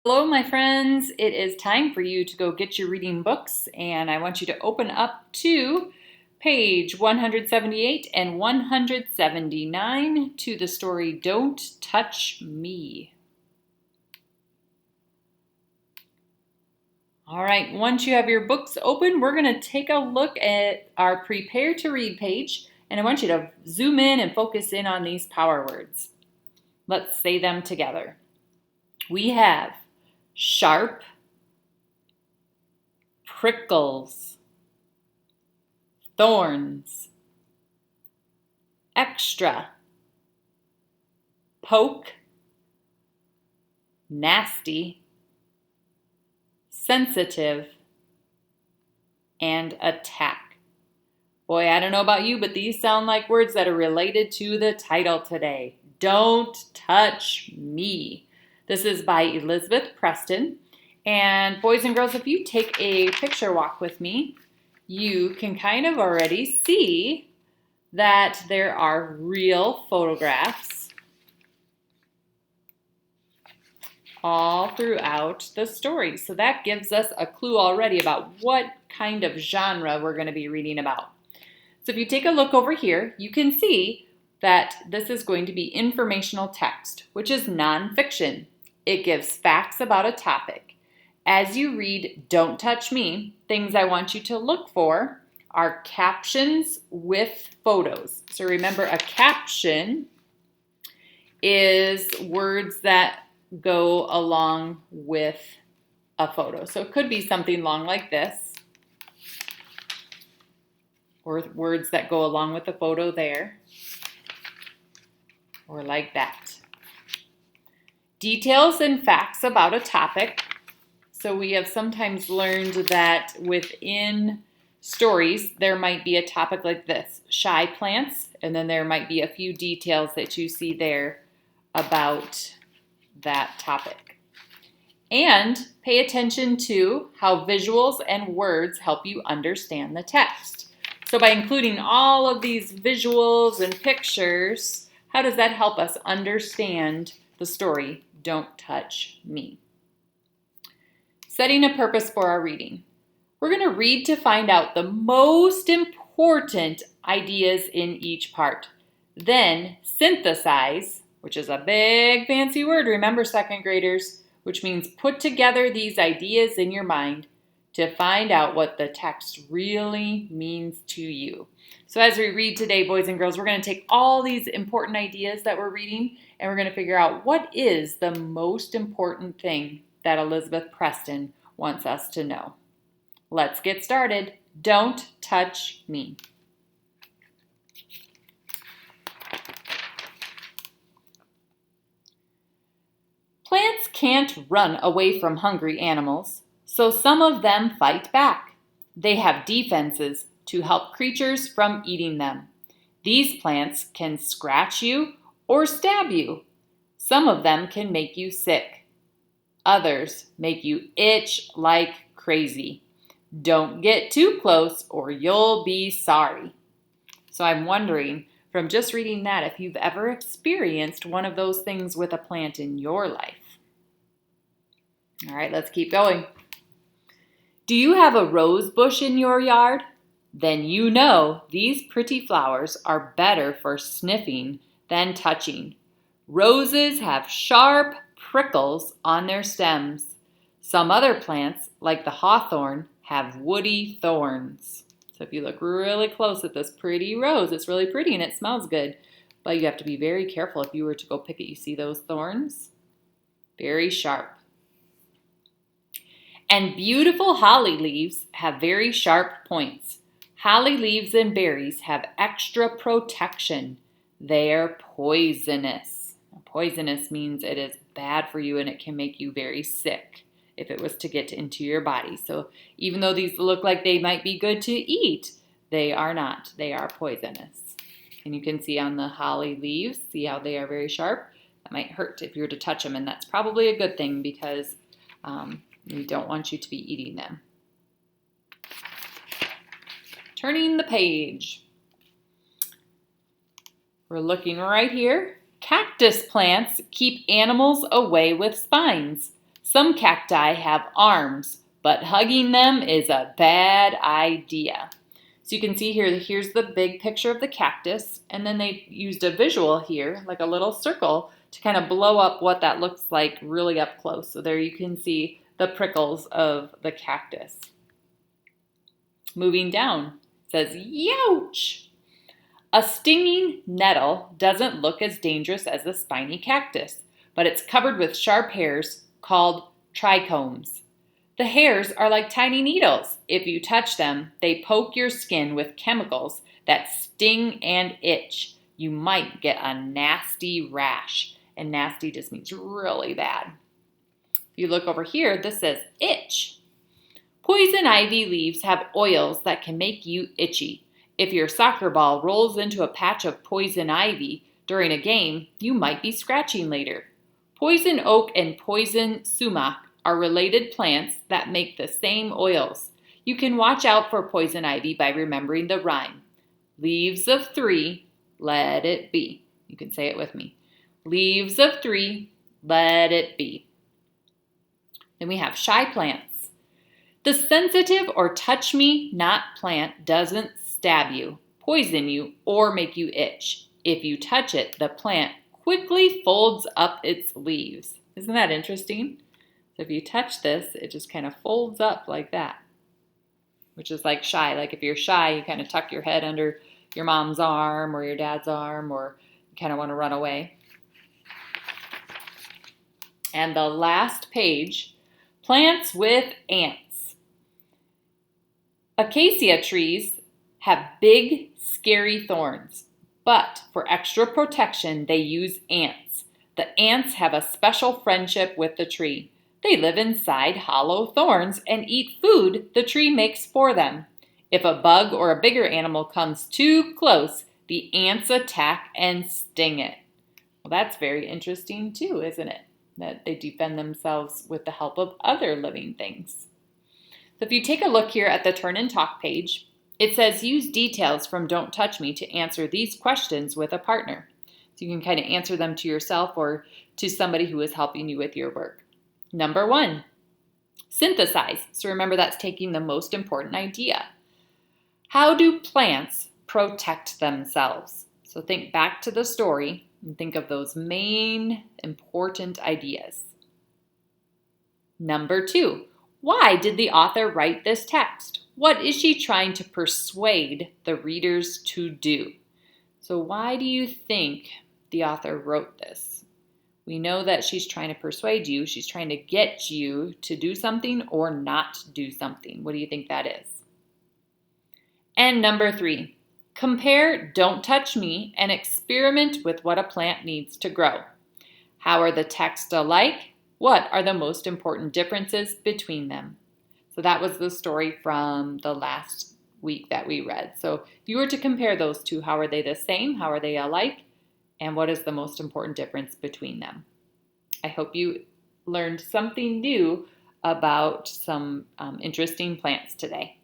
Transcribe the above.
Hello, my friends. It is time for you to go get your reading books, and I want you to open up to page 178 and 179 to the story Don't Touch Me. All right, once you have your books open, we're going to take a look at our Prepare to Read page, and I want you to zoom in and focus in on these power words. Let's say them together. We have sharp, prickles, thorns, extra, poke, nasty, sensitive, and attack. Boy, I don't know about you, but these sound like words that are related to the title today. Don't Touch Me. This is by Elizabeth Preston. And boys and girls, if you take a picture walk with me, you can kind of already see that there are real photographs all throughout the story. So that gives us a clue already about what kind of genre we're going to be reading about. So if you take a look over here, you can see that this is going to be informational text, which is nonfiction. It gives facts about a topic. As you read Don't Touch Me, things I want you to look for are captions with photos. So remember, a caption is words that go along with a photo. So it could be something long like this, or words that go along with the photo there, or like that. Details and facts about a topic. So we have sometimes learned that within stories, there might be a topic like this, shy plants, and then there might be a few details that you see there about that topic. And pay attention to how visuals and words help you understand the text. So by including all of these visuals and pictures, how does that help us understand the story, Don't Touch Me? Setting a purpose for our reading. We're going to read to find out the most important ideas in each part. Then synthesize, which is a big fancy word, remember, second graders, which means put together these ideas in your mind to find out what the text really means to you. So as we read today, boys and girls, we're going to take all these important ideas that we're reading and we're going to figure out what is the most important thing that Elizabeth Preston wants us to know. Let's get started. Don't touch me. Plants can't run away from hungry animals, so some of them fight back. They have defenses to help creatures from eating them. These plants can scratch you or stab you. Some of them can make you sick. Others make you itch like crazy. Don't get too close or you'll be sorry. So I'm wondering, from just reading that, if you've ever experienced one of those things with a plant in your life. All right, let's keep going. Do you have a rose bush in your yard? Then you know these pretty flowers are better for sniffing than touching. Roses have sharp prickles on their stems. Some other plants, like the hawthorn, have woody thorns. So if you look really close at this pretty rose, it's really pretty and it smells good. But you have to be very careful if you were to go pick it. You see those thorns? Very sharp. And beautiful holly leaves have very sharp points. Holly leaves and berries have extra protection. They're poisonous. Poisonous means it is bad for you and it can make you very sick if it was to get into your body. So even though these look like they might be good to eat, they are not. They are poisonous. And you can see on the holly leaves, see how they are very sharp? That might hurt if you were to touch them, and that's probably a good thing because we don't want you to be eating them. Turning the page. We're looking right here. Cactus plants keep animals away with spines. Some cacti have arms, but hugging them is a bad idea. So you can see here, here's the big picture of the cactus, and then they used a visual here, like a little circle, to kind of blow up what that looks like really up close. So there you can see the prickles of the cactus. Moving down, it says, youch! A stinging nettle doesn't look as dangerous as a spiny cactus, but it's covered with sharp hairs called trichomes. The hairs are like tiny needles. If you touch them, they poke your skin with chemicals that sting and itch. You might get a nasty rash, and nasty just means really bad. If you look over here, this says itch. Poison ivy leaves have oils that can make you itchy. If your soccer ball rolls into a patch of poison ivy during a game, you might be scratching later. Poison oak and poison sumac are related plants that make the same oils. You can watch out for poison ivy by remembering the rhyme. Leaves of 3, let it be. You can say it with me. Leaves of 3, let it be. Then we have shy plants. The sensitive or touch-me-not plant doesn't stab you, poison you, or make you itch. If you touch it, the plant quickly folds up its leaves. Isn't that interesting? So if you touch this, it just kind of folds up like that, which is like shy. Like if you're shy, you kind of tuck your head under your mom's arm or your dad's arm, or you kind of want to run away. And the last page, plants with ants. Acacia trees have big, scary thorns, but for extra protection, they use ants. The ants have a special friendship with the tree. They live inside hollow thorns and eat food the tree makes for them. If a bug or a bigger animal comes too close, the ants attack and sting it. Well, that's very interesting too, isn't it? That they defend themselves with the help of other living things. So if you take a look here at the Turn and Talk page, it says use details from Don't Touch Me to answer these questions with a partner. So you can kind of answer them to yourself or to somebody who is helping you with your work. Number 1, synthesize. So remember, that's taking the most important idea. How do plants protect themselves? So think back to the story and think of those main important ideas. Number 2, why did the author write this text? What is she trying to persuade the readers to do? So why do you think the author wrote this? We know that she's trying to persuade you. She's trying to get you to do something or not do something. What do you think that is? And number 3, compare Don't Touch Me and experiment with what a plant needs to grow. How are the texts alike? What are the most important differences between them? So that was the story from the last week that we read. So if you were to compare those two, how are they the same? How are they alike? And what is the most important difference between them? I hope you learned something new about some interesting plants today.